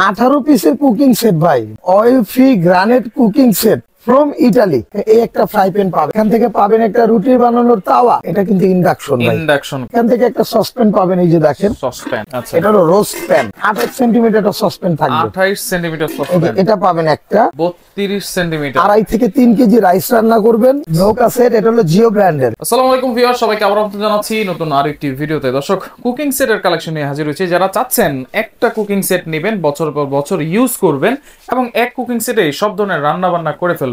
18 পিসের cooking set ভাই, oil free granite cooking set from Italy. এই একটা ফ্রাই প্যান পাবেন, এখান থেকে পাবেন একটা রুটি বানানোর তাওয়া, এটা কিন্তু ইন্ডাকশন ভাই। এখান থেকে একটা সসপ্যান পাবেন, এই যে দেখেন সসপ্যান। আচ্ছা, এটা হলো রোস্ট প্যান, 28 সেন্টিমিটার সসপ্যান থাকবে। 28 সেন্টিমিটার সসপ্যান, এটা পাবেন একটা 32 সেন্টিমিটার, 2.5 থেকে 3 কেজি রাইস রান্না করবেন। নৌকা সেট, এটা হলো জিও ব্র্যান্ডের। আসসালামু আলাইকুম ভিউয়ার, সবাইকে আবার আমন্ত্রণ জানাচ্ছি নতুন আরেকটি ভিডিওতে। দর্শক, কুকিং সেটের কালেকশন নিয়ে হাজির হয়েছে। যারা চাচ্ছেন একটা কুকিং সেট নেবেন, বছর পর বছর ইউজ করবেন এবং এক কুকিং সেটে সব ধরনের রান্না বান্না করে ফেলবেন।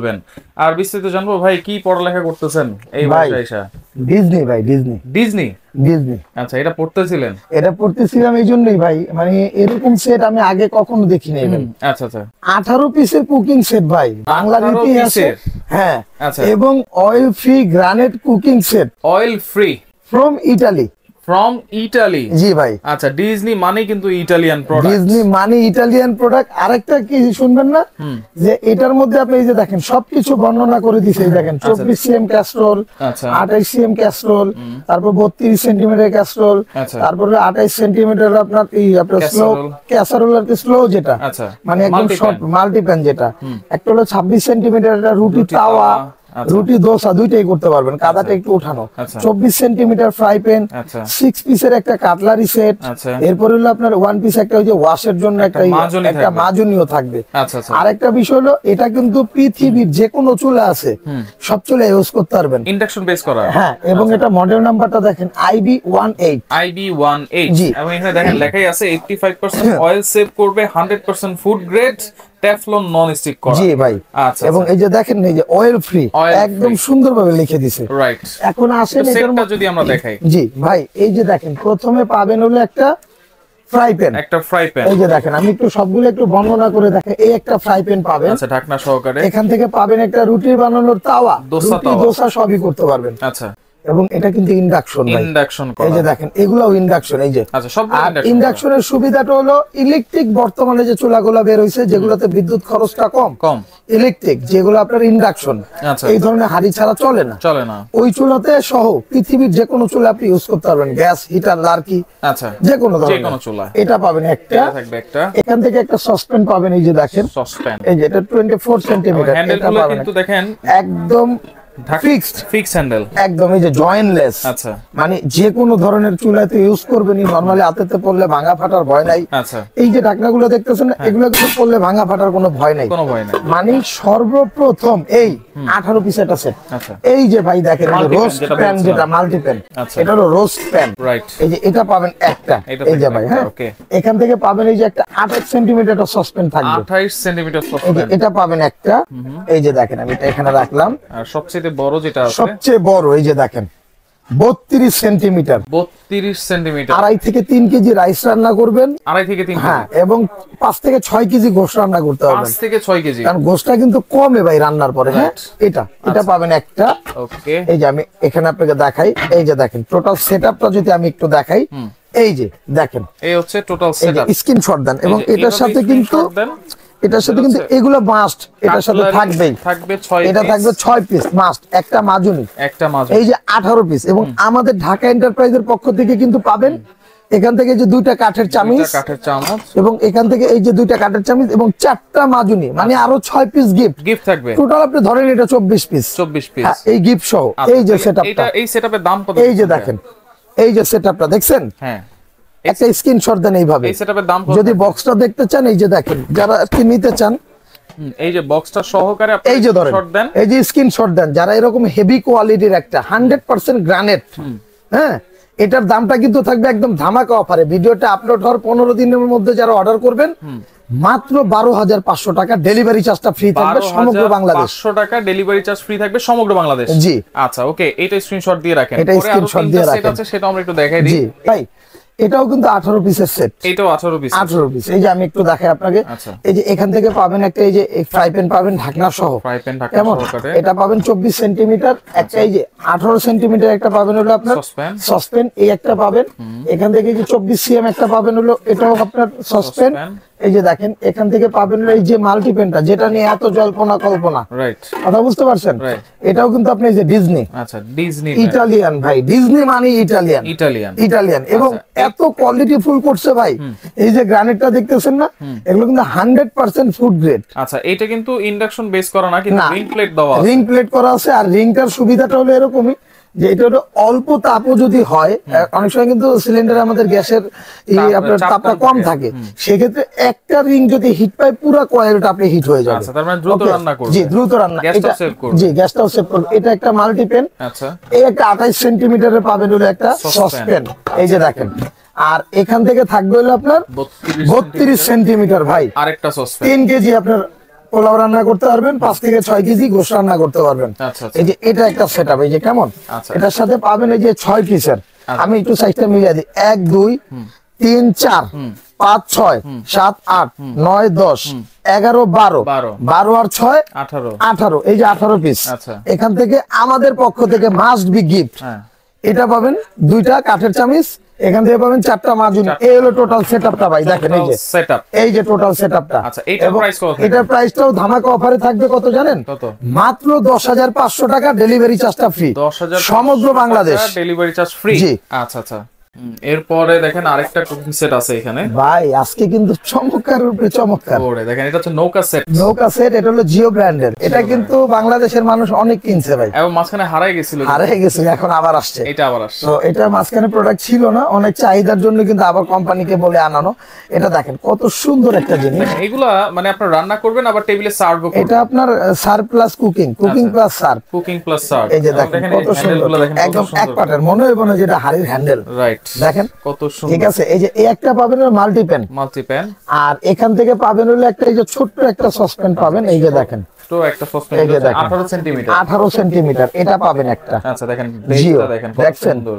আর বিস্তারিত জানবো ভাই, কি পড়ালেখা করতেছেন এই বয়সে এসে? ডিজনি ভাই, ডিজনি ডিজনি ডিজনি। আচ্ছা, এটা পড়তেছিলেন? এটা পড়তেছিলাম এই জন্যই ভাই, মানে এরকম সেট আমি আগে কখনো দেখি নাই। আচ্ছা আচ্ছা, 18 পিসের কুকিং সেট ভাই, বাংলার ইতিহাসে। হ্যাঁ, এবং oil free granite cooking set, oil free from Italy. From Italy, ji ভাই। আচ্ছা, ডিজনি মানে কিন্তু ইটালিয়ান প্রোডাক্ট। ডিজনি মানে ইটালিয়ান প্রোডাক্ট। আরেকটা কি শুনবেন না, যে এটার মধ্যে আপনি এই যে দেখেন সবকিছু বর্ণনা করে দিছে। এই দেখেন 24 সিএম ক্যাসরোল, 28 সিএম ক্যাসরোল, তারপর 32 সেন্টিমিটার ক্যাসরোল, তারপরে 28 সেন্টিমিটার আপনার স্লো ক্যাসারোল আর কি, স্লো যেটা মানে একদম শর্ট মাল্টিপ্যান যেটা। একটা হলো 26 সেন্টিমিটার রুটি তাওয়া, রুটি দোসা দুইটাই করতে পারবেন, কাদাটা একটু উঠানো। 24 সেন্টিমিটার ফ্রাই প্যান, 6 পিসের একটা কাটলারি সেট। এরপর হলো আপনার 1 পিস একটা ওই যে ওয়াশের জন্য একটা মাজনিও থাকবে। আরেকটা বিষয় হলো, এটা কিন্তু পৃথিবীর যে কোনো চুলা আছে সব চুলা ইউজ করতে পারবেন, ইন্ডাকশন বেস করা। হ্যাঁ, এবং এটা মডেল নাম্বারটা দেখেন IB18। IB18, এবং এখানে দেখেন লেখাই আছে 85% অয়েল সেভ করবে, 100% food grade, Teflon non stick করা। জি ভাই। আচ্ছা, এবং এই যে দেখেন এই যে অয়েল ফ্রি, একদম সুন্দরভাবে লিখে দিয়েছে। রাইট, এখন আসেন এটার মধ্যে যদি আমরা দেখাই। জি ভাই, এই যে দেখেন প্রথমে পাবেন হলো একটা ফ্রাই প্যান, একটা ফ্রাই প্যান। এই যে দেখেন আমি একটু সবগুলো একটু বর্ণনা করে দেখাই। এই একটা ফ্রাই প্যান পাবেন, আচ্ছা, ঢাকনা সহকারে। এখান থেকে পাবেন একটা রুটি বানানোর তাওয়া, রুটি দোসা সবই করতে পারবেন। আচ্ছা, এবং এটা কিন্তু ইন্ডাকশন ভাই, ইন্ডাকশন করা। এই যে দেখেন এগুলাও ইন্ডাকশন। এই যে আচ্ছা, সব ইন্ডাকশনের সুবিধাটা হলো ইলেকট্রিক বর্তমানে যে চুলাগুলো বের হইছে যেগুলোতে বিদ্যুৎ খরচটা কম, ইলেকট্রিক যেগুলো আপনার ইন্ডাকশন, এই ধরনের হাড়ি ছাড়া চলে না। ওই চুলাতে সহ পৃথিবীর যে কোনো চুলা আপনি ইউজ করতে পারবেন, গ্যাস, হিটার, লার্কি, আচ্ছা যে কোনো ধরনের চুলা। এটা পাবেন একটা, এখান থেকে একটা সসপ্যান পাবেন, এই যে দেখেন সসপ্যান, এই যে এটা 24 সেন্টিমিটার। এটা পাবেন কিন্তু দেখেন একদম ফিক্সড হ্যান্ডেল, একদম এই যে জয়েন্টলেস। আচ্ছা, মানে যে কোনো ধরনের চুলাতে ইউজ করবেন, নরমালি হাতেতে পড়লে ভাঙা ফাটার ভয় নাই। আচ্ছা, এই যে ঢাকনাগুলো দেখতেছেন, এগুলো কিন্তু পড়লে ভাঙা ফাটার কোনো ভয় নাই। মানে সর্বপ্রথম এই 18 পিস একটা সেট। আচ্ছা, এই যে ভাই দেখেন রোস্ট প্যান, যেটা মাল্টি প্যান, এটা হলো রোস্ট প্যান। এই যে এটা পাবেন একটা, এই যে ভাই, হ্যাঁ, এখান থেকে পাবেন এই যে একটা 28 সেন্টিমিটার সসপ্যান থাকবে, 28 সেন্টিমিটার সসপ্যান। এটা পাবেন একটা, এই যে দেখেন আমি এটা এখানে রাখলাম। আর সবচেয়ে বড় যেটা আছে, সবচেয়ে বড়, এই যে দেখেন 32 সেন্টিমিটার, 32 সেন্টিমিটার, 2.5 থেকে 3 কেজি রাইস রান্না করবেন। 2.5 থেকে 3, হ্যাঁ, এবং 5 থেকে 6 কেজি গোশত রান্না করতে পারবেন। 5 থেকে 6 কেজি, কারণ গোশতটা কিন্তু কমে ভাই রান্নার পরে। হ্যাঁ, এটা পাবেন একটা। ওকে, এই যে আমি এখানে আপনাকে দেখাই, এই যে দেখেন টোটাল সেটআপটা যদি আমি একটু দেখাই, এই যে দেখেন এই হচ্ছে টোটাল সেটআপ, স্ক্রিনশট দেন। এবং এটার সাথে কিন্তু এগুলো মাস্ট, এটার সাথে থাকবে 6, এটা থাকবে 6 পিস মাস্ট, একটা মাজুনি, এই যে 18 পিস। এবং আমাদের ঢাকা এন্টারপ্রাইজের পক্ষ থেকে কিন্তু পাবেন এখান থেকে যে 2টা কাঠের চামচ, এবং এখান থেকে এই যে 2টা কাঠের চামচ এবং 4টা মাজুনি, মানে আরো 6 পিস গিফট থাকবে। টোটাল আপনি ধরেন এটা 24 পিস, এই গিফট সহ। এই যে সেটআপটা, এই সেটআপের দাম কত? এই যে দেখেন, এই যে সেটআপটা দেখছেন, হ্যাঁ, একটা স্ক্রিনশট দেন এইভাবে। এই সেটআপের দাম যদি বক্সটা দেখতে চান, এই যে দেখেন, যারা কি নিতে চান, এই যে বক্সটা সহকারে আপনি এই যে ধরেন, এই যে স্ক্রিনশট দেন, যারা এরকম হেভি কোয়ালিটির একটা 100% গ্রানাইট, হ্যাঁ, এটার দামটা কিন্তু থাকবে একদম ধামাকা অফারে। ভিডিওটা আপলোড হওয়ার 15 দিনের মধ্যে যারা অর্ডার করবেন, মাত্র 12,500 টাকা, ডেলিভারি চার্জটা ফ্রি থাকবে সমগ্র বাংলাদেশ। 500 টাকা ডেলিভারি চার্জ ফ্রি থাকবে সমগ্র বাংলাদেশ। জি, আচ্ছা, ওকে, এটা স্ক্রিনশট দিয়ে রাখেন, এটা স্ক্রিনশট দিয়ে রাখেন, সেটা আমরা একটু দেখাই দিই। জি ভাই, এটাও কিন্তু 18 পিসের সেট, এটাও 18 পিস। এই যে আমি একটু দেখাই আপনাকে, এই যে এখান থেকে পাবেন একটা, এই যে ফ্রাই প্যান পাবেন ঢাকনা সহ, কেমন, এটা পাবেন 24 সেন্টিমিটার একটা, এই যে 18 সেন্টিমিটার একটা পাবেন হলো আপনার সসপ্যান, এই একটা পাবেন। এখান থেকে যে 24 সিএম একটা পাবেন হলো, এটাও আপনার সসপ্যান, এই যে দেখেন এখান থেকে পাবেন এই যে মাল্টিপেনটা, যেটা নিয়ে এত জল্পনা কল্পনা, রাইট, কথা বুঝতে পারছেন? এটাও কিন্তু আপনি এই যে ডিজনি, আচ্ছা ডিজনি ইটালিয়ান ভাই, ডিজনি মানে ইটালিয়ান, ইটালিয়ান এবং এত কোয়ালিটি ফুল করছে ভাই। এই যে গ্রানাইটটা দেখতেছেন না, এগুলো কিন্তু 100% ফুড গ্রেড। আচ্ছা এটা কিন্তু ইন্ডাকশন বেস করা না, কিন্তু রিং প্লেট দেওয়া আছে, রিং প্লেট করা আছে। আর রিংটার সুবিধাটা হলো এরকমই যে এটা হলো অল্প তাপও যদি হয়, অনেক সময় কিন্তু সিলিন্ডারে আমাদের গ্যাসের আপনার তাপটা কম থাকে, সেক্ষেত্রে একটা রিং যদি হিট পায় পুরো কয়েলটা আপনি হিট হয়ে যাবে। আচ্ছা তার মানে দ্রুত রান্না করবে। জি দ্রুত রান্না, গ্যাসটাও সেভ করবে। জি গ্যাসটাও সেভ করবে। এটা একটা মাল্টিপেন। আচ্ছা এই একটা 28 সেন্টিমিটারের পাবেন হলো একটা সসপ্যান, এই যে দেখেন। আর এখান থেকে থাকবে হলো আপনার 32 সেন্টিমিটার ভাই আরেকটা সসপ্যান, 3 কেজি আপনার পোলাও রান্না করতে পারবেন, 5 থেকে 6 কেজি গোশত রান্না করতে পারবেন। এই যে এটা একটা সেটআপ, এই যে কেমন, এটার সাথে পাবেন এই যে 6 পিসের। আমি একটু সাইজটা মিলিয়ে দিই, 1 2 3 4 5 6 7 8 9 10 11 12 12 আর 6 18, এই যে 18 পিস। এখান থেকে আমাদের পক্ষ থেকে মাস্ট বি গিফট, এটা পাবেন 2টা কাঠের চামিচ, এখান থেকে পাবেন 4টা মাজুন। এই হলো টোটাল সেটআপটা ভাই, দেখেন এই যে সেটআপ, এই যে টোটাল সেটআপটা। আচ্ছা এটার প্রাইস কত? এটার প্রাইসটাও ধামাকা অফারে থাকবে, কত জানেন? মাত্র 10,500 টাকা, ডেলিভারি চার্জটা ফ্রি, 10,000 সমগ্র বাংলাদেশ ডেলিভারি চার্জ ফ্রি। আচ্ছা আচ্ছা, এরপরে দেখেন আরেকটা কুকিং সেট আছে এখানে ভাই, আজকে কিন্তু চমৎকার রূপে চমৎকার। ওরে দেখেন এটা হচ্ছে নৌকা সেট, নৌকা সেট। এটা হলো জিও ব্র্যান্ডের, এটা কিন্তু বাংলাদেশের মানুষ অনেক কিনছে ভাই, এবং মাঝখানে হারাই গেছিল, এখন আবার আসছে, এটা আবার আসছে। তো এটা মাঝখানে প্রোডাক্ট ছিল না, অনেক চাহিদার জন্য কিন্তু আবার কোম্পানিকে বলে আনানো। এটা দেখেন কত সুন্দর একটা জিনিস। এগুলা মানে আপনারা রান্না করবেন আবার টেবিলে সার্ভ করবেন। এটা আপনার serve plus cooking, cooking plus serve, cooking plus serve. এই যে দেখেন কত সুন্দর, একদম এক পাটের, মনে হয় না যেটা হাড়ির হ্যান্ডেল, রাইট? দেখেন কত সুন্দর, ঠিক আছে। এই যে এই একটা পাবেন মাল্টিপ্যান, আর এখান থেকে পাবেন হলো একটা এই যে ছোট্ট একটা সসপ্যান পাবেন, এই যে দেখেন তো একটা সসপ্যান, এই যে দেখেন 18 সেন্টিমিটার, এটা পাবেন একটা। আচ্ছা দেখেন বেসটা দেখেন কত সুন্দর।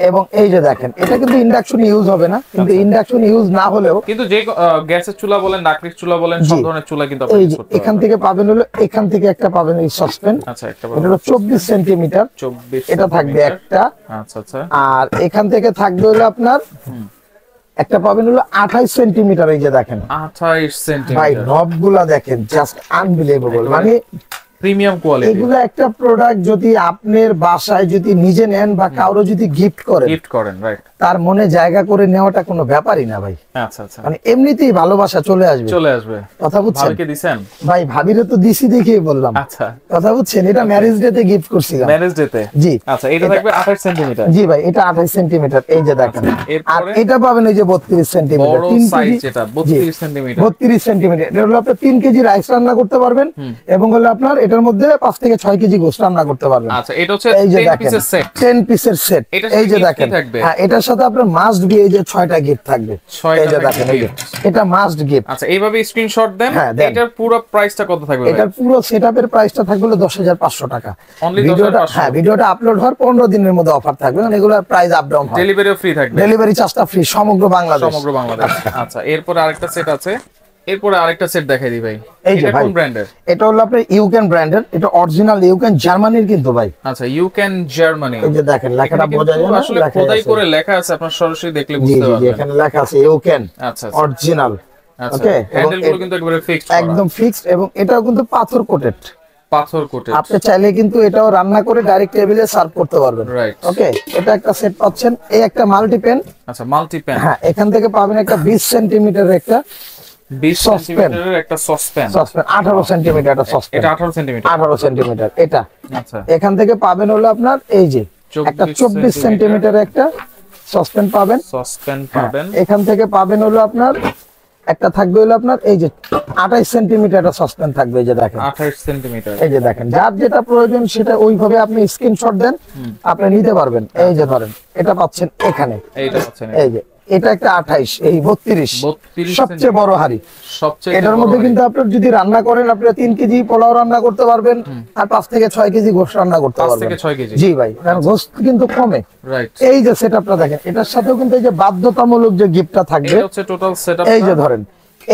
এবং এই যে দেখেন এটা কিন্তু ইন্ডাকশন ইউজ হবে না, কিন্তু ইন্ডাকশন ইউজ না হলেও কিন্তু যে গ্যাসের চুলা বলেন, লাকড়ির চুলা বলেন, সব ধরনের চুলা কিন্তু আপনি ইউজ করতে পারবেন। এখান থেকে পাবেন হলো, এখান থেকে একটা পাবেন এই সসপ্যান। আচ্ছা একটা পাবেন, এটা হলো 24 সেন্টিমিটার, 24 এটা থাকবে একটা। আচ্ছা আচ্ছা, আর এখান থেকে থাকবে হলো আপনার একটা পাবেন হলো 28 সেন্টিমিটার, এই যে দেখেন 28 সেন্টিমিটার ভাই, নবগুলা দেখেন জাস্ট আনবিলিভেবল, মানে প্রিমিয়াম কোয়ালিটি। এগুলো একটা প্রোডাক্ট যদি আপনার বাসায় যদি নিজে নেন বা কারো যদি গিফট করেন, রাইট, তার মনে জায়গা করে নেওয়াটা কোনো ব্যাপারই না ভাই। আচ্ছা আচ্ছা, মানে এমনিতেই ভালোবাসা চলে আসবে, কথা বুঝছেন? ভাবিকে দিবেন ভাই, ভাবিরে তো দিছি দেখেই বললাম। আচ্ছা কথা বুঝছেন, এটা ম্যারেজ ডে তে গিফট করছিলাম, ম্যারেজ ডে তে। জি আচ্ছা, এটা থাকবে 28 সেন্টিমিটার। জি ভাই, এটা 28 সেন্টিমিটার, এই যে দেখেন। আর এটা পাবেন এই যে 32 সেন্টিমিটার, 3 সাইজ, এটা 32 সেন্টিমিটার, 32 সেন্টিমিটার। এটা হলো আপনি 3 কেজি রাইস রান্না করতে পারবেন, এবং হলো আপনার এটার মধ্যে 5 থেকে 6 কেজি গোশত রান্না করতে পারবেন। আচ্ছা এটা হচ্ছে 10 পিসের সেট, 10 পিসের সেট, এই যে দেখেন। হ্যাঁ, এটার সাথে আপনার মাস্ট বি এই যে 6টা গিফট থাকবে, এই যে দেখেন, এটা মাস্ট গিফট। আচ্ছা এইভাবে স্ক্রিনশট দেন। এটার পুরো প্রাইসটা কত থাকবে? এটার পুরো সেটআপের প্রাইসটা থাকবে 10,500 টাকা। ভিডিওটা ভিডিওটা আপলোড হওয়ার 15 দিনের মধ্যে অফার থাকবে, কারণ এগুলোর প্রাইস আপ ডাউন হয়। ডেলিভারিও ফ্রি থাকবে, ডেলিভারি চার্জটা ফ্রি সমগ্র বাংলাদেশ, আচ্ছা এরপর আরেকটা সেট আছে, এরপরে আরেকটা সেট দেখাই দিই ভাই। এটা কোন ব্র্যান্ডের? এটা হলো আপনার ইউকেন ব্র্যান্ডের, এটা অরিজিনাল ইউকেন জার্মানির কিন্তু ভাই। আচ্ছা ইউকেন জার্মানি, এই যে দেখেন লেখাটা বোঝা যায় না, আসলে খোদাই করে লেখা আছে, আপনার সরাসরি দেখলে বুঝতে পারবেন। এখানে লেখা আছে ইউকেন, আচ্ছা অরিজিনাল। ওকে, হ্যান্ডেলগুলো কিন্তু একবারে ফিক্সড, একদম ফিক্সড, এবং এটাও কিন্তু পাথর কোটেড, আপনি চাইলে কিন্তু এটাও রান্না করে ডাইরেক্ট টেবিলে সার্ভ করতে পারবেন। ওকে, এটা একটা সেট পাচ্ছেন। এই একটা মাল্টিপ্যান, আচ্ছা মাল্টিপ্যান, হ্যাঁ, এখান থেকে পাবেন একটা 20 সেন্টিমিটারের একটা 20 সেন্টিমিটারের একটা সসপ্যান, 18 সেন্টিমিটার একটা সসপ্যান, এটা 18 সেন্টিমিটার, 18 সেন্টিমিটার এটা। আচ্ছা এখান থেকে পাবেন হলো আপনার এই যে একটা 24 সেন্টিমিটারের একটা সসপ্যান পাবেন, এখান থেকে পাবেন হলো আপনার একটা থাকবে হলো আপনার এই যে 28 সেন্টিমিটার একটা সসপ্যান থাকবে, এই যে দেখেন 28 সেন্টিমিটার, এই যে দেখেন। যার যেটা প্রয়োজন সেটা ওইভাবে আপনি স্ক্রিনশট দেন, আপনি নিতে পারবেন। এই যে ধরেন এটা পাচ্ছেন এখানে, এইটা পাচ্ছেন, এই যে এটা একটা 28, এই 32 সবচেয়ে বড় হাড়ি। এটার মধ্যে কিন্তু আপনার যদি রান্না করেন, আপনি 3 কেজি পোলাও রান্না করতে পারবেন, আর 5 থেকে 6 কেজি গোশত রান্না করতে পারবেন। জি ভাই, কারণ গোশত কিন্তু কমে। এই যে সেটআপটা দেখেন, এটার সাথেও কিন্তু এই যে বাধ্যতামূলক যে গিফটটা থাকবে, এটা হচ্ছে টোটাল সেটআপ। এই যে ধরেন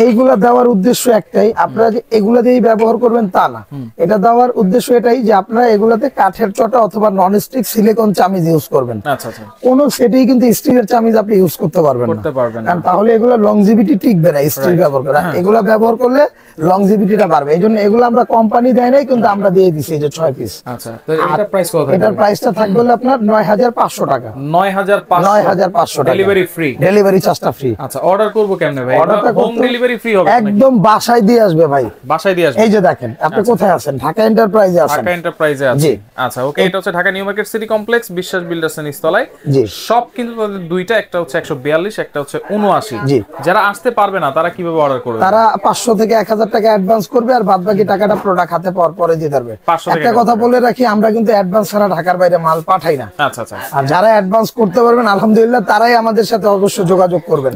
এইগুলা দেওয়ার উদ্দেশ্য একটাই, আপনারা যে এগুলা দিয়েই ব্যবহার করবেন তা না, এটা দেওয়ার উদ্দেশ্য এটাই যে আপনারা এগুলাতে কাঠের চটা অথবা নন স্টিক সিলিকন চামিজ ইউজ করবেন। আচ্ছা আচ্ছা, কোন সেটেই কিন্তু স্টিলের চামিজ আপনি ইউজ করতে পারবেন না, কারণ তাহলে এগুলো লংজিভিটি টিকবে না স্টিল ব্যবহার করে। এগুলা ব্যবহার করলে লংজিভিটিটা বাড়বে, এইজন্য এগুলো আমরা কোম্পানি দেয় নাই, কিন্তু আমরা দিয়ে দিছি এই যে 6 পিস। আচ্ছা, তো এটার প্রাইস কত? এটার প্রাইসটা থাকবে হলো আপনার 9500 টাকা। 9500 টাকা, ডেলিভারি ফ্রি, ডেলিভারি চার্জটা ফ্রি। আচ্ছা, অর্ডার করব কেমনে ভাই? অর্ডারটা হোম ডেলিভারি ফ্রি হবে? একদম বাসায় দিয়ে আসবে ভাই, বাসায় দিয়ে আসবে। এই যে দেখেন আপনি কোথায় আছেন, ঢাকা এন্টারপ্রাইজে আছেন। ঢাকা এন্টারপ্রাইজে আছে। আচ্ছা ওকে, এটা হচ্ছে Dhaka new market city complex, বিশ্বাস বিল্ডার্স এর নিচতলায়। জি, সব কিন্তু তাদের দুইটা, একটা হচ্ছে 142, একটা হচ্ছে 79। জি, যারা আসতে পারবে না তারা কিভাবে অর্ডার করবে? তারা 500 থেকে 1000 টাকা অ্যাডভান্স করবে, আর বাদ বাকি টাকাটা প্রোডাক্ট হাতে পাওয়ার পরে দিতে পারবে। একটা কথা বলে রাখি, আমরা কিন্তু অ্যাডভান্স ছাড়া ঢাকার বাইরে মাল পাঠাই না। আচ্ছা আচ্ছা, আর যারা অ্যাডভান্স করতে পারবেন আলহামদুলিল্লাহ, তারাই আমাদের সাথে অবশ্যই যোগাযোগ করবেন।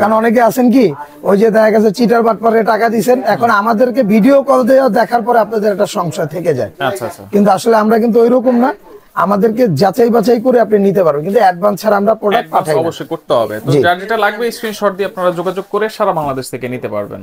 কারণ অনেকে আছেন কি, ওই যে দেখা গেছে চিটার বাটপারে টাকা দিবেন, এখন আমাদেরকে ভিডিও কল দিয়ে দেখার পরে আপনাদের একটা সংশয় থেকে যায়। আচ্ছা আচ্ছা, কিন্তু আসলে আমরা কিন্তু ওইরকম না, আমাদেরকে যাচাই বাছাই করে আপনি নিতে পারবেন, কিন্তু অ্যাডভান্স ছাড়া আমরা প্রোডাক্ট পাঠাই না। অবশ্যই করতে হবে। তো যার যেটা লাগবে স্ক্রিনশট দিয়ে আপনারা যোগাযোগ করে সারা বাংলাদেশ থেকে নিতে পারবেন।